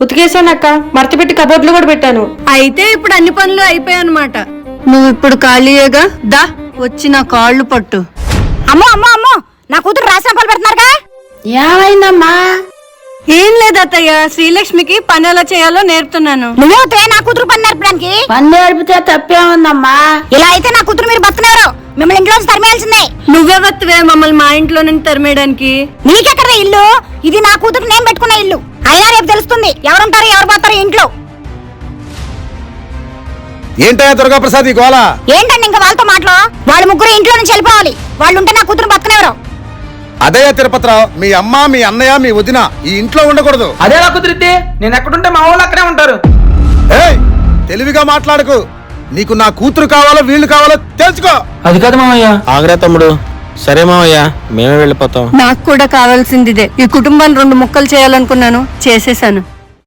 ఉతికేసానక్క, మర్చిపెట్టి cupboard లో కూడా పెట్టాను. అయితే ఇప్పుడు అన్ని పనులు అయిపోయాయన్నమాట. నువ్వు ఇప్పుడు ఖాళీయేగా, దా వచ్చి నా కాళ్ళు పట్టు. అమ్మో అమ్మో అమ్మో, నా కూతురు రాసిన పనులు పెడుతున్నారుగా. ఏమైందమ్మా? ఏం లేదు అత్తయ్య, శ్రీలక్ష్మికి పని ఎలా చేయాలో నేర్పుతున్నాను. నువ్వే అవుతావే నా కూతురు పని నేర్పడానికి? పని నేర్పితే తప్పేముందమ్మా? ఇలా అయితే నా కూతురు మీరు బతుకునేవారు, మిమ్మల్ని ఇంట్లోంచి తరిమేయాల్సిందే. నువ్వే వత్తువే మమ్మల్ని మా ఇంట్లో నుంచి తరిమేయడానికి. నీకెక్కడ ఇల్లు? ఇది నా కూతురు నేను పెట్టుకున్న ఇల్లు. అయినా రేపు తెలుస్తుంది ఎవరుంటారు ఎవరు పోతారు ఇంట్లో. ఏంటయ్యా దుర్గా ప్రసాద్ ఈ గోళ? ఏంటండి ఇంకా వాళ్ళతో మాటలు? వాళ్ళు ముగ్గురు ఇంట్లో నుంచి వెళ్ళిపోవాలి. వాళ్ళు ఉంటే నా కూతురు బతుకునేవారు. అదయ్యా తిరుపతిరావు, మీ అమ్మ మీ అన్నయ్య మీ వదిన ఈ ఇంట్లో ఉండకూడదు. అదే నాకు కుదిరితే నేను ఎక్కడుంటే మా వాళ్ళు అక్కడే ఉంటారు. ఏయ్, తెలివిగా మాట్లాడకు. నీకు నా కూతురు కావాలో వీళ్ళు కావాలో తెలుసుకో. అది కాదు మామయ్య. ఆగ్రా తమ్ముడు. సరే మామయ్య, మేమే వెళ్ళిపోతాం. నాకు కూడా కావాల్సిందిదే. ఈ కుటుంబాన్ని 2 ముక్కలు చేయాలనుకున్నాను, చేసేసాను.